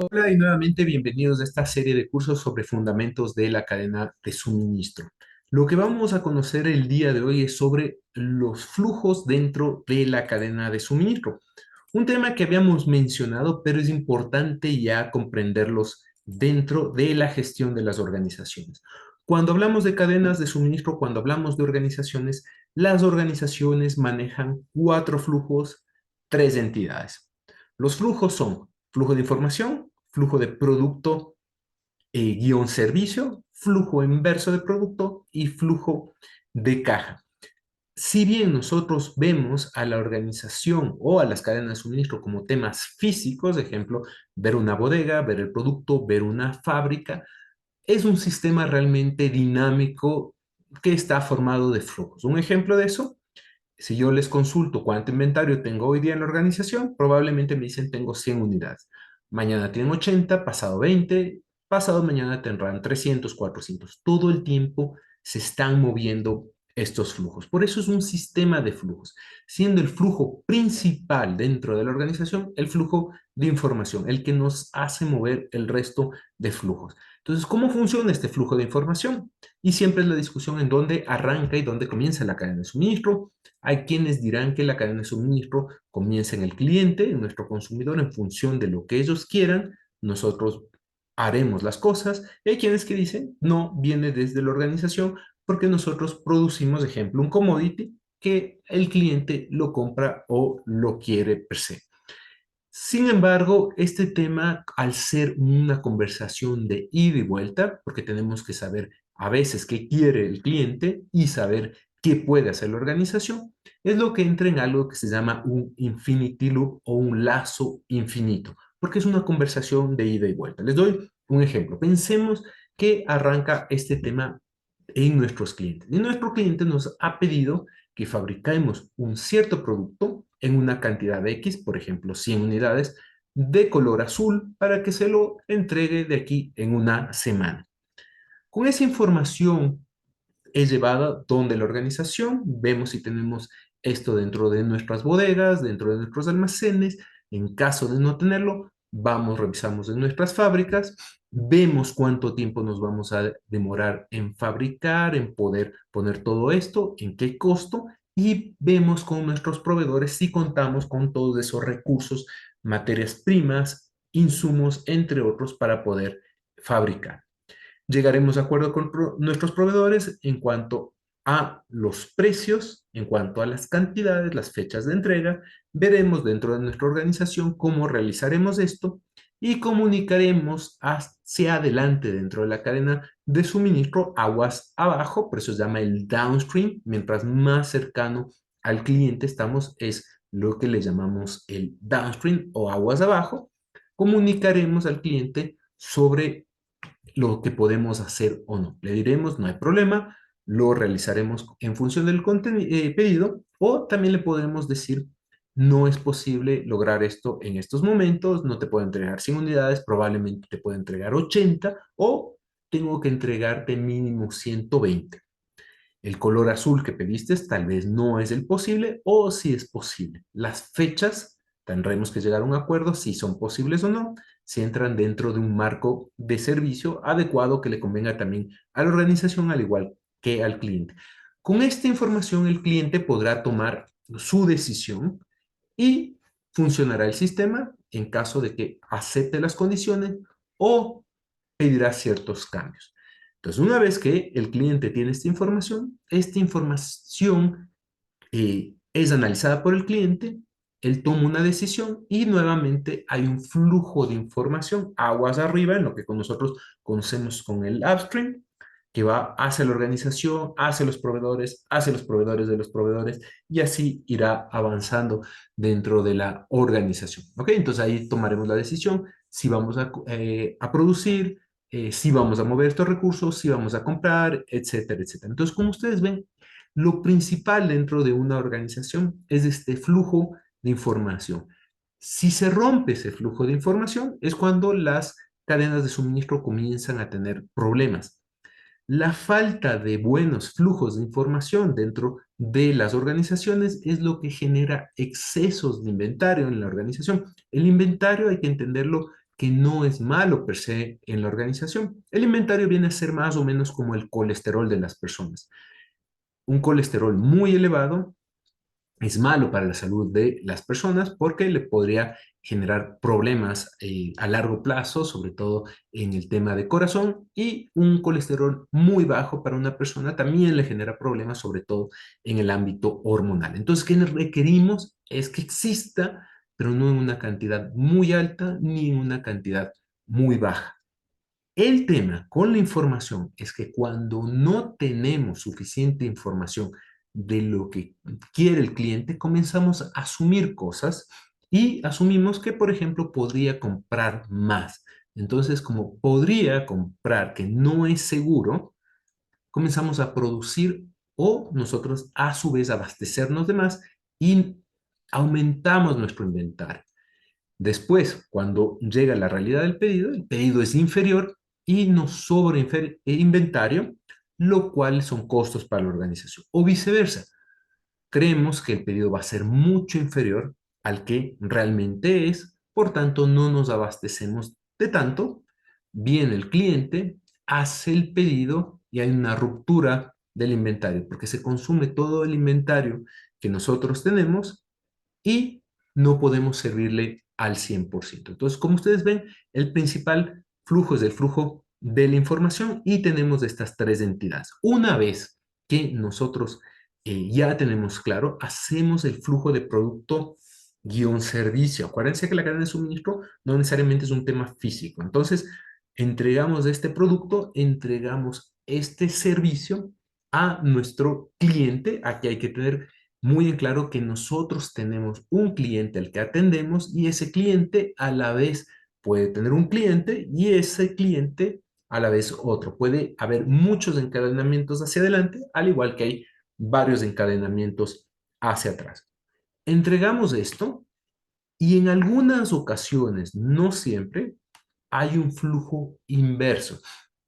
Hola y nuevamente bienvenidos a esta serie de cursos sobre fundamentos de la cadena de suministro. Lo que vamos a conocer el día de hoy es sobre los flujos dentro de la cadena de suministro. Un tema que habíamos mencionado, pero es importante ya comprenderlos dentro de la gestión de las organizaciones. Cuando hablamos de cadenas de suministro, cuando hablamos de organizaciones, las organizaciones manejan cuatro flujos, tres entidades. Los flujos son flujo de información, flujo de producto guión servicio, flujo inverso de producto y flujo de caja. Si bien nosotros vemos a la organización o a las cadenas de suministro como temas físicos, ejemplo, ver una bodega, ver el producto, ver una fábrica, es un sistema realmente dinámico que está formado de flujos. Un ejemplo de eso, si yo les consulto cuánto inventario tengo hoy día en la organización, probablemente me dicen tengo 100 unidades. Mañana tienen 80, pasado 20, pasado mañana tendrán 300, 400. Todo el tiempo se están moviendo estos flujos. Por eso es un sistema de flujos, siendo el flujo principal dentro de la organización el flujo de información, el que nos hace mover el resto de flujos. Entonces, ¿cómo funciona este flujo de información? Y siempre es la discusión en dónde arranca y dónde comienza la cadena de suministro. Hay quienes dirán que la cadena de suministro comienza en el cliente, en nuestro consumidor, en función de lo que ellos quieran. Nosotros haremos las cosas. Y hay quienes que dicen, no, viene desde la organización porque nosotros producimos, ejemplo, un commodity que el cliente lo compra o lo quiere per se. Sin embargo, este tema, al ser una conversación de ida y vuelta, porque tenemos que saber a veces qué quiere el cliente y saber qué puede hacer la organización, es lo que entra en algo que se llama un infinity loop o un lazo infinito, porque es una conversación de ida y vuelta. Les doy un ejemplo. Pensemos que arranca este tema en nuestros clientes. Y nuestro cliente nos ha pedido que fabriquemos un cierto producto en una cantidad de X, por ejemplo, 100 unidades, de color azul para que se lo entregue de aquí en una semana. Con esa información es llevada donde la organización, vemos si tenemos esto dentro de nuestras bodegas, dentro de nuestros almacenes. En caso de no tenerlo, vamos, revisamos en nuestras fábricas, vemos cuánto tiempo nos vamos a demorar en fabricar, en poder poner todo esto, en qué costo, y vemos con nuestros proveedores si contamos con todos esos recursos, materias primas, insumos, entre otros, para poder fabricar. Llegaremos a acuerdo con nuestros proveedores en cuanto a los precios, en cuanto a las cantidades, las fechas de entrega. Veremos dentro de nuestra organización cómo realizaremos esto y comunicaremos hacia adelante dentro de la cadena de suministro aguas abajo, por eso se llama el downstream. Mientras más cercano al cliente estamos, es lo que le llamamos el downstream o aguas abajo. Comunicaremos al cliente sobre lo que podemos hacer o no. Le diremos, no hay problema, lo realizaremos en función del pedido, o también le podemos decir, no es posible lograr esto en estos momentos, no te puedo entregar 100 unidades, probablemente te puedo entregar 80 o tengo que entregarte mínimo 120. El color azul que pediste tal vez no es el posible o si es posible. Las fechas tendremos que llegar a un acuerdo si son posibles o no, si entran dentro de un marco de servicio adecuado que le convenga también a la organización al igual que al cliente. Con esta información el cliente podrá tomar su decisión y funcionará el sistema en caso de que acepte las condiciones o pedirá ciertos cambios. Entonces, una vez que el cliente tiene esta información es analizada por el cliente, él toma una decisión y nuevamente hay un flujo de información aguas arriba en lo que con nosotros conocemos con el upstream, que va hacia la organización, hacia los proveedores de los proveedores y así irá avanzando dentro de la organización. ¿Ok? Entonces ahí tomaremos la decisión si vamos a producir, si vamos a mover estos recursos, si vamos a comprar, etcétera, etcétera. Entonces, como ustedes ven, lo principal dentro de una organización es este flujo de información. Si se rompe ese flujo de información, es cuando las cadenas de suministro comienzan a tener problemas. La falta de buenos flujos de información dentro de las organizaciones es lo que genera excesos de inventario en la organización. El inventario hay que entenderlo que no es malo per se en la organización. El inventario viene a ser más o menos como el colesterol de las personas. Un colesterol muy elevado es malo para la salud de las personas porque le podría generar problemas a largo plazo, sobre todo en el tema de corazón, y un colesterol muy bajo para una persona también le genera problemas, sobre todo en el ámbito hormonal. Entonces, ¿qué requerimos? Es que exista, pero no en una cantidad muy alta ni en una cantidad muy baja. El tema con la información es que cuando no tenemos suficiente información de lo que quiere el cliente, comenzamos a asumir cosas y asumimos que, por ejemplo, podría comprar más. Entonces, como podría comprar que no es seguro, comenzamos a producir o nosotros a su vez abastecernos de más y aumentamos nuestro inventario. Después, cuando llega la realidad del pedido, el pedido es inferior y nos sobra inventario, lo cual son costos para la organización. O viceversa, creemos que el pedido va a ser mucho inferior al que realmente es, por tanto no nos abastecemos de tanto, viene el cliente, hace el pedido y hay una ruptura del inventario, porque se consume todo el inventario que nosotros tenemos y no podemos servirle al 100%. Entonces, como ustedes ven, el principal flujo es el flujo de la información y tenemos estas tres entidades. Una vez que nosotros ya tenemos claro, hacemos el flujo de producto guión servicio. Acuérdense que la cadena de suministro no necesariamente es un tema físico. Entonces, entregamos este producto, entregamos este servicio a nuestro cliente. Aquí hay que tener muy en claro que nosotros tenemos un cliente al que atendemos y ese cliente a la vez puede tener un cliente y ese cliente a la vez otro. Puede haber muchos encadenamientos hacia adelante, al igual que hay varios encadenamientos hacia atrás. Entregamos esto y en algunas ocasiones, no siempre, hay un flujo inverso.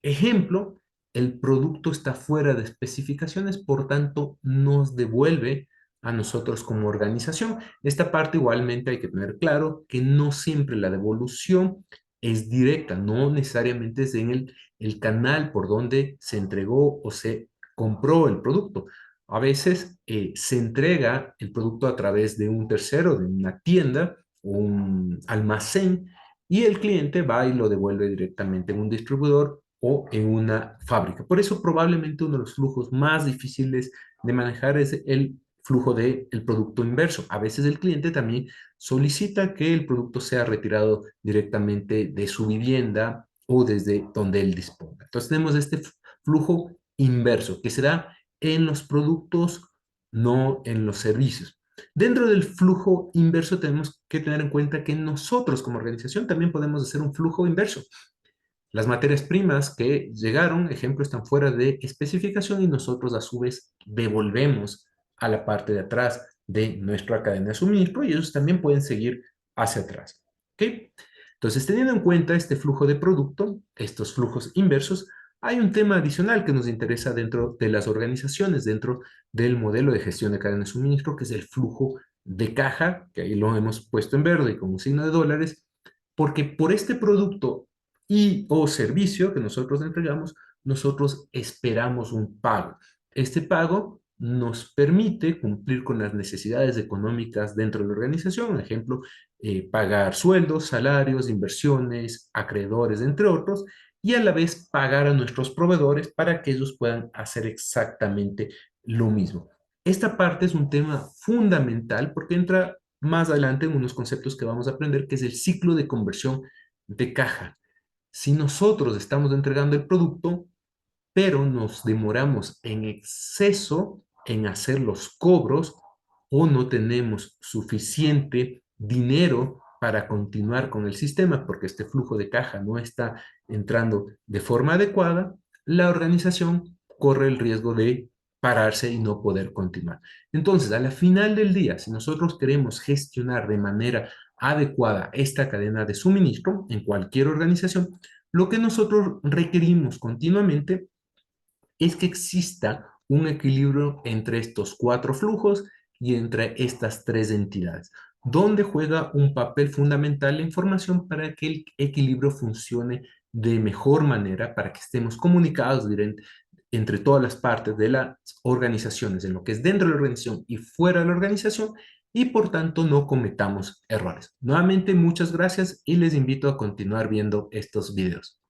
Ejemplo, el producto está fuera de especificaciones, por tanto, nos devuelve a nosotros como organización. Esta parte igualmente hay que tener claro que no siempre la devolución es directa, no necesariamente es en el canal por donde se entregó o se compró el producto. A veces se entrega el producto a través de un tercero, de una tienda, un almacén, y el cliente va y lo devuelve directamente en un distribuidor o en una fábrica. Por eso probablemente uno de los flujos más difíciles de manejar es el flujo del producto inverso. A veces el cliente también solicita que el producto sea retirado directamente de su vivienda o desde donde él disponga. Entonces tenemos este flujo inverso que se da en los productos, no en los servicios. Dentro del flujo inverso tenemos que tener en cuenta que nosotros como organización también podemos hacer un flujo inverso. Las materias primas que llegaron, ejemplo, están fuera de especificación y nosotros a su vez devolvemos a la parte de atrás de nuestra cadena de suministro y ellos también pueden seguir hacia atrás. ¿Ok? Entonces, teniendo en cuenta este flujo de producto, estos flujos inversos, hay un tema adicional que nos interesa dentro de las organizaciones, dentro del modelo de gestión de cadena de suministro, que es el flujo de caja, que ahí lo hemos puesto en verde con un signo de dólares, porque por este producto y o servicio que nosotros entregamos, nosotros esperamos un pago. Este pago nos permite cumplir con las necesidades económicas dentro de la organización, ejemplo, pagar sueldos, salarios, inversiones, acreedores, entre otros, y a la vez pagar a nuestros proveedores para que ellos puedan hacer exactamente lo mismo. Esta parte es un tema fundamental porque entra más adelante en unos conceptos que vamos a aprender, que es el ciclo de conversión de caja. Si nosotros estamos entregando el producto, pero nos demoramos en exceso en hacer los cobros o no tenemos suficiente dinero para continuar con el sistema porque este flujo de caja no está entrando de forma adecuada, la organización corre el riesgo de pararse y no poder continuar. Entonces, a la final del día, si nosotros queremos gestionar de manera adecuada esta cadena de suministro en cualquier organización, lo que nosotros requerimos continuamente es que exista un equilibrio entre estos cuatro flujos y entre estas tres entidades. donde juega un papel fundamental la información para que el equilibrio funcione de mejor manera, para que estemos comunicados entre todas las partes de las organizaciones, en lo que es dentro de la organización y fuera de la organización, y por tanto no cometamos errores. Nuevamente, muchas gracias y les invito a continuar viendo estos videos.